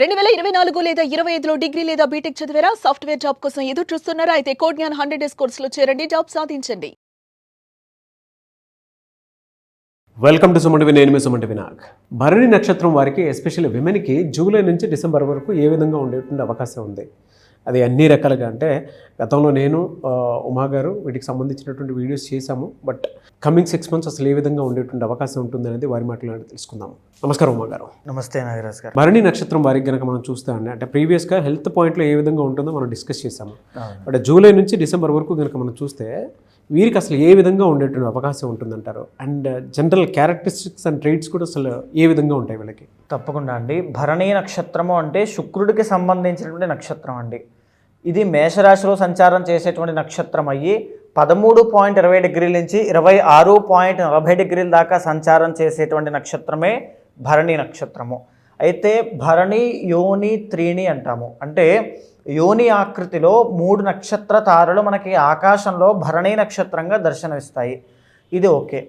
2024 లేదా 25లో డిగ్రీ లేదా బీటెక్ చదివారా? సాఫ్ట్‌వేర్ జాబ్ కోసం ఎదురు చూస్తున్నారా? అయితే కోడ్ జ్ఞాన్ 100 డేస్ కోర్సులో చేరండి, జాబ్ సాధించండి. Welcome to Suman TV. నేను మీ సుమన్ టీవీ నాగ్. భరణి నక్షత్రం వారికి ఎస్పెషల్లీ విమెన్కి జూలై నుంచి డిసెంబర్ వరకు ఏ విధంగా ఉండేటువంటి అవకాశం ఉంది? అది అన్ని రకాలుగా అంటే గతంలో నేను ఉమా గారు వీటికి సంబంధించినటువంటి వీడియోస్ చేశాము. బట్ కమింగ్ 6 months అసలు ఏ విధంగా ఉండేటువంటి అవకాశం ఉంటుంది అనేది వారి మాటలు తెలుసుకుందాము. నమస్కారం ఉమా గారు. నమస్తే నాగరాజ్ గారు. భరణి నక్షత్రం వారికి కనుక మనం చూస్తే అంటే ప్రీవియస్గా హెల్త్ పాయింట్లో ఏ విధంగా ఉంటుందో మనం డిస్కస్ చేశాము. బట్ జూలై నుంచి డిసెంబర్ వరకు కనుక మనం చూస్తే వీరికి అసలు ఏ విధంగా ఉండేటువంటి అవకాశం ఉంటుందంటారు? అండ్ జనరల్ క్యారెక్టరిస్టిక్స్ అండ్ ట్రైట్స్ కూడా అసలు ఏ విధంగా ఉంటాయి వీళ్ళకి? తప్పకుండా అండి. భరణి నక్షత్రము అంటే శుక్రుడికి సంబంధించినటువంటి నక్షత్రం అండి. ఇది మేషరాశిలో సంచారం చేసేటువంటి నక్షత్రం అయ్యి 13.20 డిగ్రీల నుంచి 26.40 డిగ్రీల దాకా సంచారం చేసేటువంటి నక్షత్రమే భరణి నక్షత్రము. అయితే భరణి యోని త్రీణి అంటాము. అంటే యోని ఆకృతిలో 3 నక్షత్ర తారలు మనకి ఆకాశంలో భరణి నక్షత్రంగా దర్శనమిస్తాయి. ఇది ఓకే.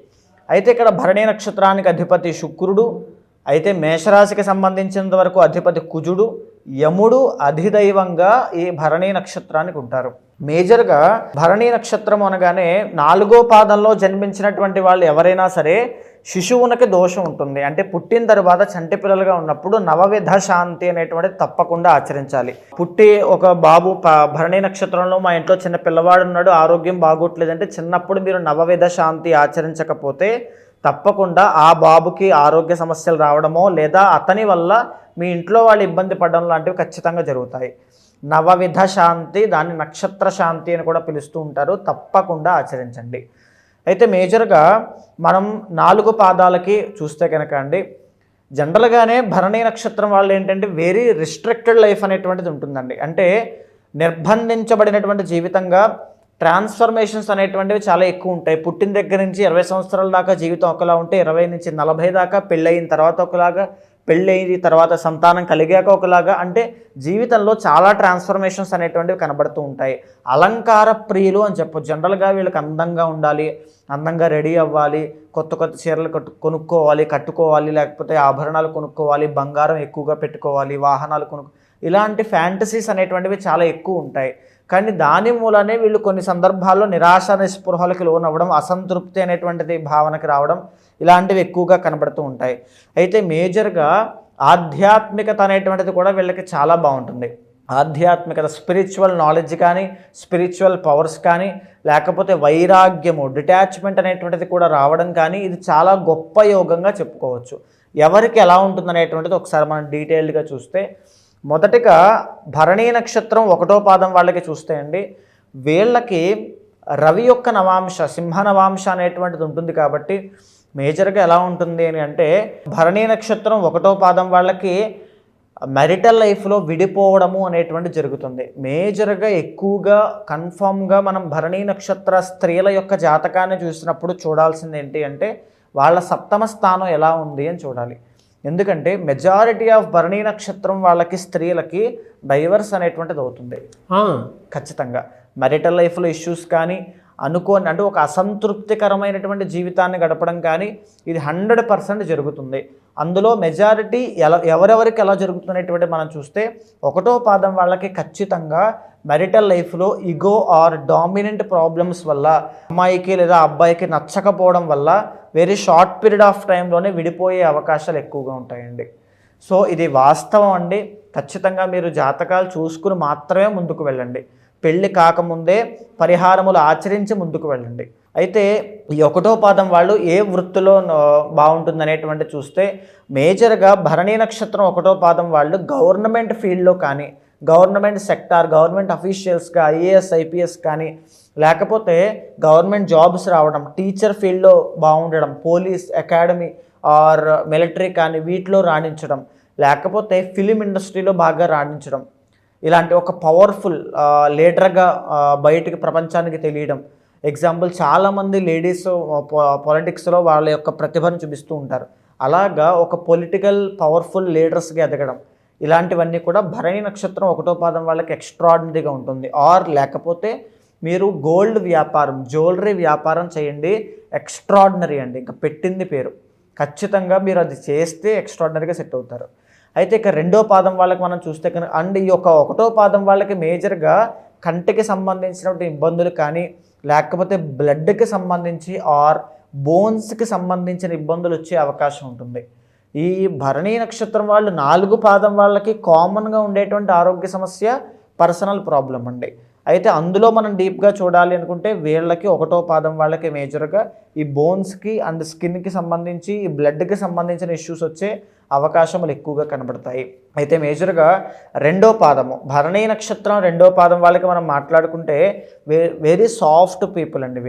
అయితే ఇక్కడ భరణి నక్షత్రానికి అధిపతి శుక్రుడు, అయితే మేషరాశికి సంబంధించినంత వరకు అధిపతి కుజుడు, యముడు అధిదైవంగా ఈ భరణి నక్షత్రానికి ఉంటారు. మేజర్గా భరణి నక్షత్రం అనగానే 4వ పాదంలో జన్మించినటువంటి వాళ్ళు ఎవరైనా సరే శిశువునకి దోషం ఉంటుంది. అంటే పుట్టిన తర్వాత చంటి పిల్లలుగా ఉన్నప్పుడు నవవిధ శాంతి అనేటువంటిది తప్పకుండా ఆచరించాలి. పుట్టి ఒక బాబు భరణి నక్షత్రంలో మా ఇంట్లో చిన్న పిల్లవాడు ఉన్నాడు, ఆరోగ్యం బాగోట్లేదంటే చిన్నప్పుడు మీరు నవవిధ శాంతి ఆచరించకపోతే తప్పకుండా ఆ బాబుకి ఆరోగ్య సమస్యలు రావడమో లేదా అతని వల్ల మీ ఇంట్లో వాళ్ళు ఇబ్బంది పడడం లాంటివి ఖచ్చితంగా జరుగుతాయి. నవవిధ శాంతి, దాన్ని నక్షత్ర శాంతి అని కూడా పిలుస్తూ ఉంటారు. తప్పకుండా ఆచరించండి. అయితే మేజర్గా మనం 4 పాదాలకి చూస్తే కనుక అండి, జనరల్గానే భరణి నక్షత్రం వాళ్ళు ఏంటంటే వెరీ రిస్ట్రిక్టెడ్ లైఫ్ అనేటువంటిది ఉంటుందండి. అంటే నిర్బంధించబడినటువంటి జీవితంగా ట్రాన్స్ఫర్మేషన్స్ అనేటువంటివి చాలా ఎక్కువ ఉంటాయి. పుట్టిన దగ్గర నుంచి 20 సంవత్సరాల దాకా జీవితం ఒకలా ఉంటే 20 నుంచి 40 దాకా పెళ్ళయిన తర్వాత ఒకలాగా, పెళ్ళయిన తర్వాత సంతానం కలిగాక ఒకలాగా, అంటే జీవితంలో చాలా ట్రాన్స్ఫర్మేషన్స్ అనేటువంటివి కనబడుతూ ఉంటాయి. అలంకార ప్రియులు అని చెప్పొచ్చు. జనరల్గా వీళ్ళకి అందంగా ఉండాలి, అందంగా రెడీ అవ్వాలి, కొత్త కొత్త చీరలు కొనుక్కోవాలి, కట్టుకోవాలి, లేకపోతే ఆభరణాలు కొనుక్కోవాలి, బంగారం ఎక్కువగా పెట్టుకోవాలి, వాహనాలు ఇలాంటి ఫ్యాంటసీస్ అనేటువంటివి చాలా ఎక్కువ ఉంటాయి. కానీ దాని మూలనే వీళ్ళు కొన్ని సందర్భాల్లో నిరాశ నిస్పృహలకి లోనవ్వడం, అసంతృప్తి అనేటువంటిది భావనకి రావడం, ఇలాంటివి ఎక్కువగా కనబడుతూ ఉంటాయి. అయితే మేజర్గా ఆధ్యాత్మికత అనేటువంటిది కూడా వీళ్ళకి చాలా బాగుంటుంది. ఆధ్యాత్మికత, స్పిరిచువల్ నాలెడ్జ్ కానీ, స్పిరిచువల్ పవర్స్ కానీ, లేకపోతే వైరాగ్యము, డిటాచ్మెంట్ అనేటువంటిది కూడా రావడం కానీ, ఇది చాలా గొప్ప యోగంగా చెప్పుకోవచ్చు. ఎవరికి ఎలా ఉంటుందనేటువంటిది ఒకసారి మనం డీటెయిల్డ్గా చూస్తే, మొదటిగా భరణి నక్షత్రం 1వ పాదం వాళ్ళకి చూస్తే అండి, వీళ్ళకి రవి యొక్క నవాంశ, సింహ నవాంశ అనేటువంటిది ఉంటుంది. కాబట్టి మేజర్గా ఎలా ఉంటుంది అని అంటే, భరణి నక్షత్రం 1వ పాదం వాళ్ళకి మ్యారిటల్ లైఫ్లో విడిపోవడము అనేటువంటి జరుగుతుంది. మేజర్గా ఎక్కువగా కన్ఫామ్గా మనం భరణి నక్షత్ర స్త్రీల యొక్క జాతకాన్ని చూసినప్పుడు చూడాల్సింది ఏంటి అంటే, వాళ్ళ 7వ స్థానం ఎలా ఉంది అని చూడాలి. ఎందుకంటే మెజారిటీ ఆఫ్ భరణి నక్షత్రం వాళ్ళకి స్త్రీలకి డైవర్స్ అనేటువంటిది అవుతుంది ఖచ్చితంగా. మ్యారిటల్ లైఫ్లో ఇష్యూస్ కానీ, అంటే ఒక అసంతృప్తికరమైనటువంటి జీవితాన్ని గడపడం కానీ, ఇది 100% జరుగుతుంది. అందులో మెజారిటీ ఎవరెవరికి ఎలా జరుగుతున్నటువంటి మనం చూస్తే, 1వ పాదం వాళ్ళకి ఖచ్చితంగా మ్యారిటల్ లైఫ్లో ఇగో ఆర్ డామినెంట్ ప్రాబ్లమ్స్ వల్ల, అమ్మాయికి లేదా అబ్బాయికి నచ్చకపోవడం వల్ల వెరీ షార్ట్ పీరియడ్ ఆఫ్ టైంలోనే విడిపోయే అవకాశాలు ఎక్కువగా ఉంటాయండి. సో ఇది వాస్తవం అండి. ఖచ్చితంగా మీరు జాతకాలు చూసుకుని మాత్రమే ముందుకు వెళ్ళండి. పెళ్ళి కాకముందే పరిహారములు ఆచరించి ముందుకు వెళ్ళండి. అయితే ఈ 1వ పాదం వాళ్ళు ఏ వృత్తిలో బాగుంటుంది అనేటువంటి చూస్తే, మేజర్గా భరణి నక్షత్రం 1వ పాదం వాళ్ళు గవర్నమెంట్ ఫీల్డ్లో కానీ, గవర్నమెంట్ సెక్టార్, గవర్నమెంట్ అఫీషియల్స్గా ఐఏఎస్ ఐపీఎస్ కానీ, లేకపోతే గవర్నమెంట్ జాబ్స్ రావడం, టీచర్ ఫీల్డ్లో బాగుండడం, పోలీస్ అకాడమీ ఆర్ మిలిటరీ కానీ వీటిలో రాణించడం, లేకపోతే ఫిలిం ఇండస్ట్రీలో బాగా రాణించడం, ఇలాంటి ఒక పవర్ఫుల్ లీడర్గా బయటికి ప్రపంచానికి తెలియడం. ఎగ్జాంపుల్, చాలామంది లేడీస్ పాలిటిక్స్లో వాళ్ళ యొక్క ప్రతిభను చూపిస్తూ ఉంటారు. అలాగా ఒక పొలిటికల్ పవర్ఫుల్ లీడర్స్గా ఎదగడం, ఇలాంటివన్నీ కూడా భరణి నక్షత్రం 1వ పాదం వాళ్ళకి ఎక్స్ట్రాడినరీగా ఉంటుంది. ఆర్ లేకపోతే మీరు గోల్డ్ వ్యాపారం, జ్యువెలరీ వ్యాపారం చేయండి, ఎక్స్ట్రాడినరీ అండి. ఇంకా పెట్టింది పేరు. ఖచ్చితంగా మీరు అది చేస్తే ఎక్స్ట్రాడినరీగా సెట్ అవుతారు. అయితే ఇక రెండో పాదం వాళ్ళకి మనం చూస్తే కనుక అండ్ ఈ యొక్క ఒకటో పాదం వాళ్ళకి మేజర్గా కంటికి సంబంధించినటువంటి ఇబ్బందులు కానీ లేకపోతే బ్లడ్కి సంబంధించి ఆర్ బోన్స్కి సంబంధించిన ఇబ్బందులు వచ్చే అవకాశం ఉంటుంది. ఈ భరణీ నక్షత్రం వాళ్ళు 4 పాదం వాళ్ళకి కామన్గా ఉండేటువంటి ఆరోగ్య సమస్య పర్సనల్ ప్రాబ్లం అండి. అయితే అందులో మనం డీప్గా చూడాలి అనుకుంటే వీళ్ళకి ఒకటో పాదం వాళ్ళకి మేజర్గా ఈ బోన్స్కి అండ్ స్కిన్కి సంబంధించి ఈ బ్లడ్కి సంబంధించిన ఇష్యూస్ వచ్చే అవకాశములు ఎక్కువగా కనబడతాయి. అయితే మేజర్గా రెండో పాదము భరణీ నక్షత్రం రెండో పాదం వాళ్ళకి మనం మాట్లాడుకుంటే వెరీ సాఫ్ట్ పీపుల్ అండి.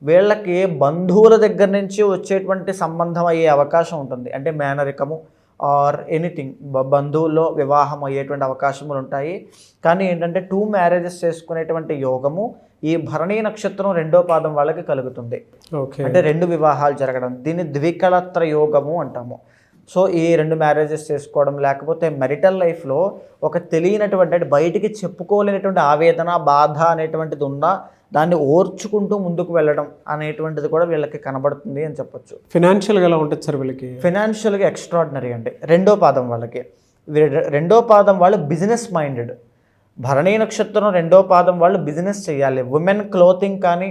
వీళ్ళకి బంధువుల దగ్గర నుంచి వచ్చేటువంటి సంబంధం అయ్యే అవకాశం ఉంటుంది. అంటే మేనరికము ఆర్ ఎనీథింగ్ బంధువుల్లో వివాహం అయ్యేటువంటి అవకాశములు ఉంటాయి. కానీ ఏంటంటే 2 మ్యారేజెస్ చేసుకునేటువంటి యోగము ఈ భరణీ నక్షత్రం రెండో పాదం వాళ్ళకి కలుగుతుంది. అంటే 2 వివాహాలు జరగడం, దీన్ని ద్వికళత్ర యోగము అంటాము. సో ఈ 2 మ్యారేజెస్ చేసుకోవడం లేకపోతే మెరిటల్ లైఫ్లో ఒక తెలియనటువంటి అంటే బయటికి చెప్పుకోలేనటువంటి ఆవేదన బాధ అనేటువంటిది ఉన్నా దాన్ని ఓర్చుకుంటూ ముందుకు వెళ్ళడం అనేటువంటిది కూడా వీళ్ళకి కనబడుతుంది అని చెప్పొచ్చు. ఫినాన్షియల్గా ఎలా ఉంటుంది సార్ వీళ్ళకి? ఫినాన్షియల్గా ఎక్స్ట్రాడినరీ అండి రెండో పాదం వాళ్ళకి. రెండో పాదం వాళ్ళు బిజినెస్ మైండెడ్. భరణీ నక్షత్రం రెండో పాదం వాళ్ళు బిజినెస్ చేయాలి. ఉమెన్ క్లోతింగ్ కానీ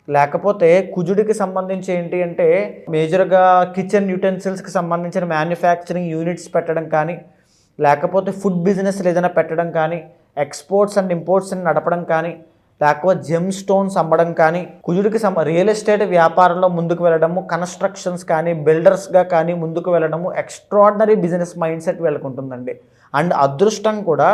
లేకపోతే కుజుడికి సంబంధించి ఏంటి అంటే మేజర్గా కిచెన్ యూటెన్సిల్స్కి సంబంధించిన మ్యానుఫ్యాక్చరింగ్ యూనిట్స్ పెట్టడం కానీ లేకపోతే ఫుడ్ బిజినెస్ ఏదైనా పెట్టడం కానీ ఎక్స్పోర్ట్స్ అండ్ ఇంపోర్ట్స్ని నడపడం కానీ లేకపోతే జెమ్ స్టోన్స్ అమ్మడం కానీ కుజుడికి రియల్ ఎస్టేట్ వ్యాపారంలో ముందుకు వెళ్ళడము కన్స్ట్రక్షన్స్ కానీ బిల్డర్స్గా కానీ ముందుకు వెళ్ళడము ఎక్స్ట్రాడినరీ బిజినెస్ మైండ్ సెట్ వీళ్ళకు ఉంటుందండి. అండ్ అదృష్టం కూడా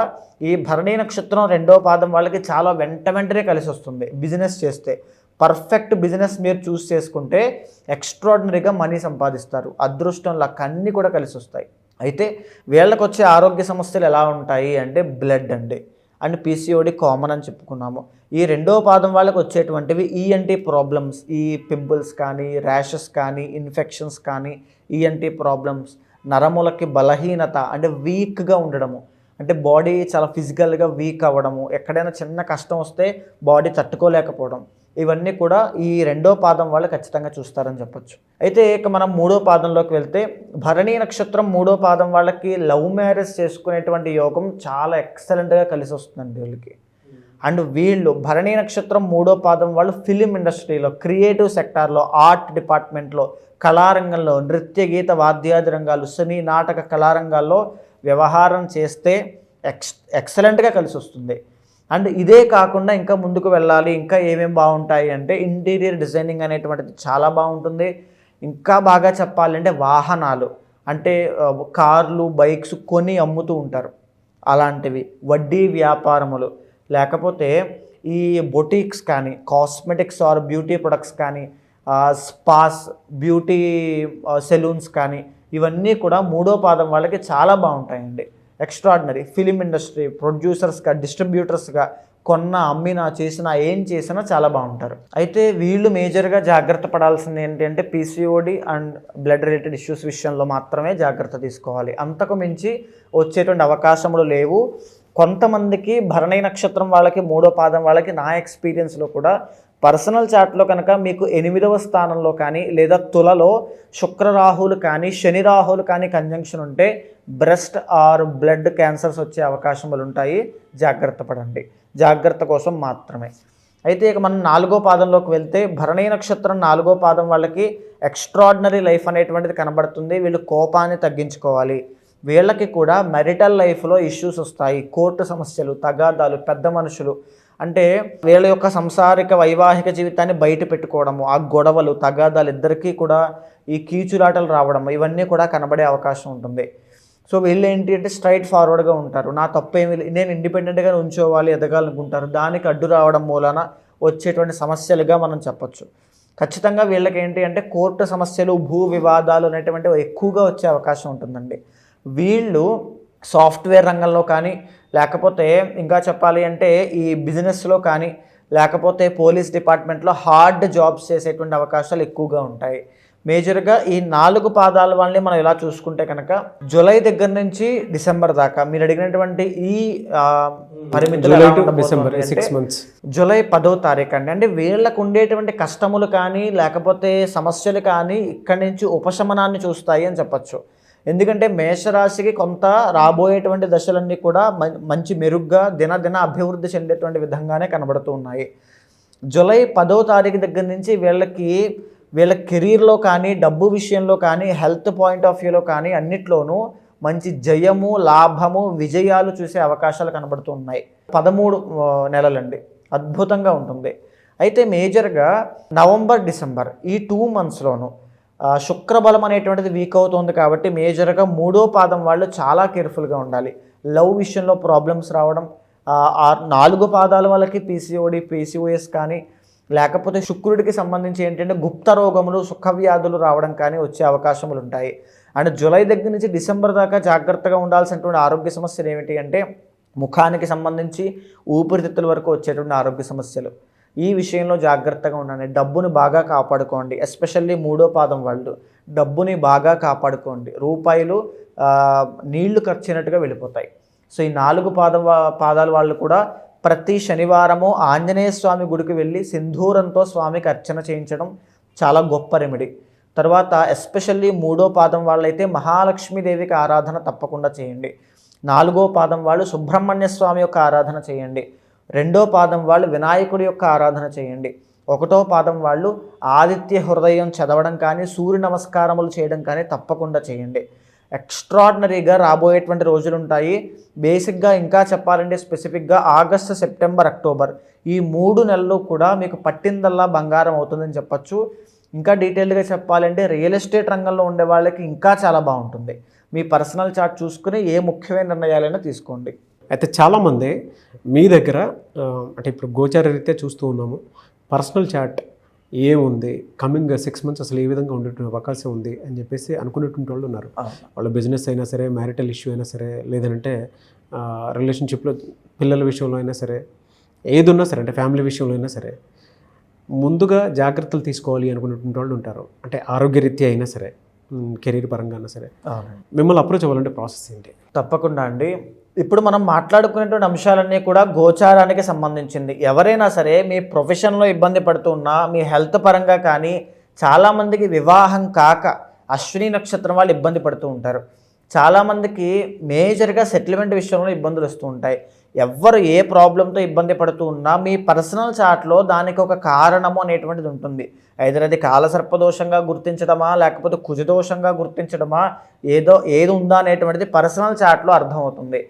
ఈ భరణీ నక్షత్రం రెండో పాదం వాళ్ళకి చాలా వెంటనే కలిసి వస్తుంది. బిజినెస్ చేస్తే పర్ఫెక్ట్ బిజినెస్ మీరు చూస్ చేసుకుంటే ఎక్స్ట్రాడినరీగా మనీ సంపాదిస్తారు. అదృష్టం లక్ అన్నీ కూడా కలిసి వస్తాయి. అయితే వీళ్ళకి వచ్చే ఆరోగ్య సమస్యలు ఎలా ఉంటాయి అంటే బ్లడ్ అండి అండ్ పీసీఓడి కామన్ అని చెప్పుకున్నాము. ఈ రెండో పాదం వాళ్ళకి వచ్చేటువంటివి ఈఎన్టీ ప్రాబ్లమ్స్, ఈ పింపుల్స్ కానీ ర్యాషెస్ కానీ ఇన్ఫెక్షన్స్ కానీ ఈఎన్టీ ప్రాబ్లమ్స్, నరములకి బలహీనత అంటే వీక్గా ఉండడము, అంటే బాడీ చాలా ఫిజికల్గా వీక్ అవ్వడము, ఎక్కడైనా చిన్న కష్టం వస్తే బాడీ తట్టుకోలేకపోవడం, ఇవన్నీ కూడా ఈ రెండో పాదం వాళ్ళు ఖచ్చితంగా చూస్తారని చెప్పొచ్చు. అయితే ఇక మనం మూడో పాదంలోకి వెళ్తే భరణీ నక్షత్రం మూడో పాదం వాళ్ళకి లవ్ మ్యారేజ్ చేసుకునేటువంటి యోగం చాలా ఎక్సలెంట్గా కలిసి వస్తుందండి వీళ్ళకి. అండ్ వీళ్ళు భరణీ నక్షత్రం మూడో పాదం వాళ్ళు ఫిలిం ఇండస్ట్రీలో క్రియేటివ్ సెక్టార్లో ఆర్ట్ డిపార్ట్మెంట్లో కళారంగంలో నృత్య గీత వాద్యాది రంగాలు సినీ నాటక కళారంగాల్లో వ్యవహారం చేస్తే ఎక్సలెంట్గా కలిసి వస్తుంది. అండ్ ఇదే కాకుండా ఇంకా ముందుకు వెళ్ళాలి, ఇంకా ఏమేమి బాగుంటాయి అంటే ఇంటీరియర్ డిజైనింగ్ అనేటువంటిది చాలా బాగుంటుంది. ఇంకా బాగా చెప్పాలంటే వాహనాలు అంటే కార్లు బైక్స్ కొని అమ్ముతూ ఉంటారు అలాంటివి, వడ్డీ వ్యాపారములు, లేకపోతే ఈ బొటిక్స్ కానీ కాస్మెటిక్స్ ఆర్ బ్యూటీ ప్రొడక్ట్స్ కానీ స్పాస్ బ్యూటీ సెలూన్స్ కానీ ఇవన్నీ కూడా మూడో పాదం వాళ్ళకి చాలా బాగుంటాయండి. ఎక్స్ట్రాడినరీ ఫిలిం ఇండస్ట్రీ ప్రొడ్యూసర్స్గా డిస్ట్రిబ్యూటర్స్గా కొన్న అమ్మినా చేసినా ఏం చేసినా చాలా బాగుంటారు. అయితే వీళ్ళు మేజర్గా జాగ్రత్త పడాల్సింది ఏంటంటే PCOD and blood related issues విషయంలో మాత్రమే జాగ్రత్త తీసుకోవాలి. అంతకు మించి వచ్చేటువంటి అవకాశములు లేవు. కొంతమందికి భరణీ నక్షత్రం వాళ్ళకి మూడో పాదం వాళ్ళకి నా ఎక్స్పీరియన్స్లో కూడా పర్సనల్ చార్ట్లో కనుక మీకు 8వ స్థానంలో కానీ లేదా తులలో శుక్రరాహులు కానీ శని రాహులు కానీ కంజంక్షన్ ఉంటే బ్రెస్ట్ ఆర్ బ్లడ్ క్యాన్సర్స్ వచ్చే అవకాశములు ఉంటాయి. జాగ్రత్త పడండి, జాగ్రత్త కోసం మాత్రమే. అయితే ఇక మనం 4వ పాదంలోకి వెళ్తే భరణీ నక్షత్రం 4వ పాదం వాళ్ళకి ఎక్స్ట్రాడినరీ లైఫ్ అనేటువంటిది కనబడుతుంది. వీళ్ళు కోపాన్ని తగ్గించుకోవాలి. వీళ్ళకి కూడా మెరిటల్ లైఫ్లో ఇష్యూస్ వస్తాయి, కోర్టు సమస్యలు, తగాదాలు, పెద్ద మనుషులు అంటే వీళ్ళ యొక్క సంసారిక వైవాహిక జీవితాన్ని బయట పెట్టుకోవడము, ఆ గొడవలు తగాదాలు ఇద్దరికీ కూడా ఈ కీచులాటలు రావడం ఇవన్నీ కూడా కనబడే అవకాశం ఉంటుంది. సో వీళ్ళు ఏంటి అంటే స్ట్రైట్ ఫార్వర్డ్గా ఉంటారు. నా తప్పేమి నేను ఇండిపెండెంట్గా ఉంచోవాలి ఎదగాలనుకుంటారు. దానికి అడ్డు రావడం మూలన వచ్చేటువంటి సమస్యలుగా మనం చెప్పొచ్చు. ఖచ్చితంగా వీళ్ళకి ఏంటి అంటే కోర్టు సమస్యలు భూ వివాదాలు అనేటువంటివి ఎక్కువగా వచ్చే అవకాశం ఉంటుందండి. వీళ్ళు సాఫ్ట్వేర్ రంగంలో కానీ లేకపోతే ఇంకా చెప్పాలి అంటే ఈ బిజినెస్లో కానీ లేకపోతే పోలీస్ డిపార్ట్మెంట్లో హార్డ్ జాబ్స్ చేసేటువంటి అవకాశాలు ఎక్కువగా ఉంటాయి. మేజర్గా ఈ 4 పాదాల వాళ్ళని మనం ఇలా చూసుకుంటే కనుక జూలై దగ్గర నుంచి డిసెంబర్ దాకా మీరు అడిగినటువంటి ఈ పరిమితులు జూలై 10వ తారీఖు అండి. అంటే వీళ్ళకు ఉండేటువంటి కష్టములు కానీ లేకపోతే సమస్యలు కానీ ఇక్కడి నుంచి ఉపశమనాన్ని చూస్తాయి అని చెప్పచ్చు. ఎందుకంటే మేషరాశికి కొంత రాబోయేటువంటి దశలన్నీ కూడా మంచి మెరుగ్గా దినదిన అభివృద్ధి చెందేటువంటి విధంగానే కనబడుతూ ఉన్నాయి. జూలై 10వ తారీఖు దగ్గర నుంచి వీళ్ళ కెరీర్లో కానీ, డబ్బు విషయంలో కానీ, హెల్త్ పాయింట్ ఆఫ్ వ్యూలో కానీ అన్నిట్లోనూ మంచి జయము, లాభము, విజయాలు చూసే అవకాశాలు కనబడుతూ ఉన్నాయి. 13 నెలలండి, అద్భుతంగా ఉంటుంది. అయితే మేజర్గా నవంబర్, డిసెంబర్ ఈ 2 monthsలోనూ శుక్రబలం అనేటువంటిది వీక్ అవుతుంది కాబట్టి మేజర్గా 3వ పాదం వాళ్ళు చాలా కేర్ఫుల్గా ఉండాలి. లవ్ విషయంలో ప్రాబ్లమ్స్ రావడం, 4 పాదాల వాళ్ళకి పీసీఓడి, పీసీఓఎస్ కానీ, లేకపోతే శుక్రుడికి సంబంధించి ఏంటంటే గుప్త రోగములు, సుఖవ్యాధులు రావడం కానీ వచ్చే అవకాశములు ఉంటాయి. అండ్ జూలై దగ్గర నుంచి డిసెంబర్ దాకా జాగ్రత్తగా ఉండాల్సినటువంటి ఆరోగ్య సమస్యలు ఏమిటి అంటే ముఖానికి సంబంధించి ఊపిరితిత్తుల వరకు వచ్చేటువంటి ఆరోగ్య సమస్యలు. ఈ విషయంలో జాగ్రత్తగా ఉండండి. డబ్బుని బాగా కాపాడుకోండి. ఎస్పెషల్లీ 3వ పాదం వాళ్ళు డబ్బుని బాగా కాపాడుకోండి. రూపాయలు నీళ్లు ఖర్చునట్టుగా వెళ్ళిపోతాయి. సో ఈ 4 పాదాల వాళ్ళు కూడా ప్రతి శనివారము ఆంజనేయ స్వామి గుడికి వెళ్ళి సింధూరంతో స్వామికి అర్చన చేయించడం చాలా గొప్ప రెమెడీ. తర్వాత ఎస్పెషల్లీ 3వ పాదం వాళ్ళైతే మహాలక్ష్మీదేవికి ఆరాధన తప్పకుండా చేయండి. 4వ పాదం వాళ్ళు సుబ్రహ్మణ్య స్వామి యొక్క ఆరాధన చేయండి. 2వ పాదం వాళ్ళు వినాయకుడి యొక్క ఆరాధన చేయండి. 1వ పాదం వాళ్ళు ఆదిత్య హృదయం చదవడం కానీ, సూర్య నమస్కారములు చేయడం కానీ తప్పకుండా చేయండి. ఎక్స్ట్రాడినరీగా రాబోయేటువంటి రోజులు ఉంటాయి. బేసిక్గా ఇంకా చెప్పాలంటే స్పెసిఫిక్గా ఆగస్టు, సెప్టెంబర్, అక్టోబర్ ఈ 3 నెలలు కూడా మీకు పట్టిందల్లా బంగారం అవుతుందని చెప్పచ్చు. ఇంకా డీటెయిల్డ్గా చెప్పాలంటే రియల్ ఎస్టేట్ రంగంలో ఉండే వాళ్ళకి ఇంకా చాలా బాగుంటుంది. మీ పర్సనల్ చార్ట్ చూసుకుని ఏ ముఖ్యమైన నిర్ణయాలైనా తీసుకోండి. అయితే చాలామంది మీ దగ్గర అంటే ఇప్పుడు గోచార రీత్యా చూస్తూ ఉన్నాము, పర్సనల్ చార్ట్ ఏముంది, కమింగ్ 6 months అసలు ఏ విధంగా ఉండేటువంటి అవకాశం ఉంది అని చెప్పేసి అనుకునేటువంటి వాళ్ళు ఉన్నారు. వాళ్ళ బిజినెస్ అయినా సరే, మ్యారిటల్ ఇష్యూ అయినా సరే, లేదంటే రిలేషన్షిప్లో పిల్లల విషయంలో అయినా సరే, ఏది ఉన్నా సరే, అంటే ఫ్యామిలీ విషయంలో అయినా సరే ముందుగా జాగ్రత్తలు తీసుకోవాలి అనుకునేటువంటి వాళ్ళు ఉంటారు. అంటే ఆరోగ్యరీత్యా అయినా సరే, కెరీర్ పరంగా అయినా సరే. మిమ్మల్ని అప్రోచ్ అవ్వాలంటే ప్రాసెస్ ఏంటి? తప్పకుండా అండి. ఇప్పుడు మనం మాట్లాడుకునేటువంటి అంశాలన్నీ కూడా గోచారానికి సంబంధించింది. ఎవరైనా సరే మీ ప్రొఫెషన్లో ఇబ్బంది పడుతున్నా, మీ హెల్త్ పరంగా కానీ, చాలామందికి వివాహం కాక అశ్విని నక్షత్రం వాళ్ళు ఇబ్బంది పడుతూ ఉంటారు. చాలామందికి మేజర్గా సెటిల్మెంట్ విషయంలో ఇబ్బందులు వస్తూ ఉంటాయి. ఎవ్వరు ఏ ప్రాబ్లంతో ఇబ్బంది పడుతూ ఉన్నా మీ పర్సనల్ చార్ట్లో దానికి ఒక కారణము అనేటువంటిది ఉంటుంది. ఐదర్ అది కాలసర్పదోషంగా గుర్తించడమా, లేకపోతే కుజదోషంగా గుర్తించడమా, ఏది ఉందా అనేటువంటిది పర్సనల్ చార్ట్లో అర్థమవుతుంది.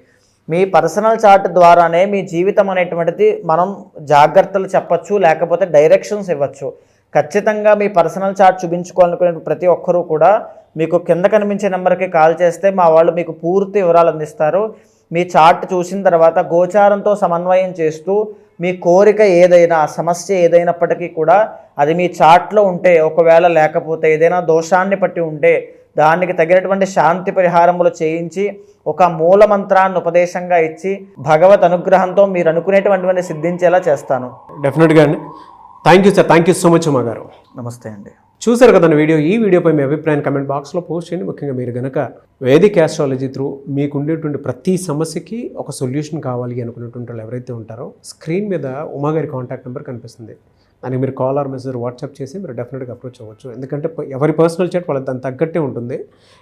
మీ పర్సనల్ చార్ట్ ద్వారానే మీ జీవితం అనేటువంటిది మనం జాగ్రత్తలు చెప్పచ్చు, లేకపోతే డైరెక్షన్స్ ఇవ్వచ్చు. ఖచ్చితంగా మీ పర్సనల్ చార్ట్ చూపించుకోవాలనుకునే ప్రతి ఒక్కరూ కూడా మీకు కింద కనిపించే నెంబర్కి కాల్ చేస్తే మా వాళ్ళు మీకు పూర్తి వివరాలు అందిస్తారు. మీ చార్ట్ చూసిన తర్వాత గోచారంతో సమన్వయం చేస్తూ మీ కోరిక ఏదైనా, సమస్య ఏదైనప్పటికీ కూడా అది మీ చార్ట్లో ఉంటే, ఒకవేళ లేకపోతే ఏదైనా దోషాన్ని పట్టి ఉంటే దానికి తగినటువంటి శాంతి పరిహారములు చేయించి ఒక మూల మంత్రాన్ని ఉపదేశంగా ఇచ్చి భగవత్ అనుగ్రహంతో మీరు అనుకునేటువంటివన్నీ సిద్ధించేలా చేస్తాను. డెఫినెట్గా అండి. Thank you sir, thank you so much Uma గారు. నమస్తే అండి. చూసారు కదండి వీడియో. ఈ వీడియోపై మీ అభిప్రాయం కమెంట్ బాక్స్లో పోస్ట్ చేయండి. ముఖ్యంగా మీరు కనుక వేదిక్ ఆస్ట్రాలజీ త్రూ మీకు ఉండేటువంటి ప్రతి సమస్యకి ఒక సొల్యూషన్ కావాలి అనుకునేటువంటి వాళ్ళు ఎవరైతే ఉంటారో స్క్రీన్ మీద ఉమా గారి కాంటాక్ట్ నెంబర్ కనిపిస్తుంది. దానికి మీరు కాల్ ఆర్ మెసేజ్ వాట్సాప్ చేసి మీరు డెఫినెట్గా అప్రోచ్ అవ్వచ్చు. ఎందుకంటే ఎవరి పర్సనల్ చాట్ వాళ్ళకి దాని తగ్గట్టే ఉంటుంది.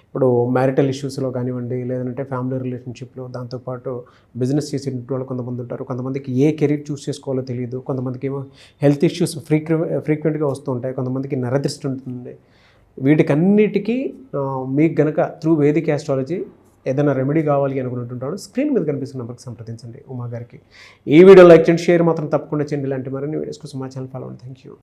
ఇప్పుడు మ్యారిటల్ ఇష్యూస్లో కానివ్వండి, లేదంటే ఫ్యామిలీ రిలేషన్షిప్లో, దాంతోపాటు బిజినెస్ చేసే వాళ్ళు కొంతమంది ఉంటారు. కొంతమందికి ఏ కెరీర్ చూస్ చేసుకోవాలో తెలియదు. కొంతమందికి ఏమో హెల్త్ ఇష్యూస్ ఫ్రీక్వెంట్గా వస్తూ ఉంటాయి. కొంతమందికి నరదృష్టి ఉంటుంది. వీటికన్నిటికీ మీకు గనక త్రూ వేదిక్ ఆస్ట్రాలజీ ఏదైనా రెమెడీ కావాలి అనుకున్నట్టుంటాడు స్క్రీన్ మీద కనిపిస్తున్న నెంబర్కి సంప్రదించండి ఉమా గారికి. ఈ వీడియో లైక్ చేయండి, షేర్ మాత్రం తప్పకుండా చేయండి. ఇలాంటి మరిన్ని వీడియోస్ కోసం మా ఛానల్ ఫాలో అవ్వండి. Thank you.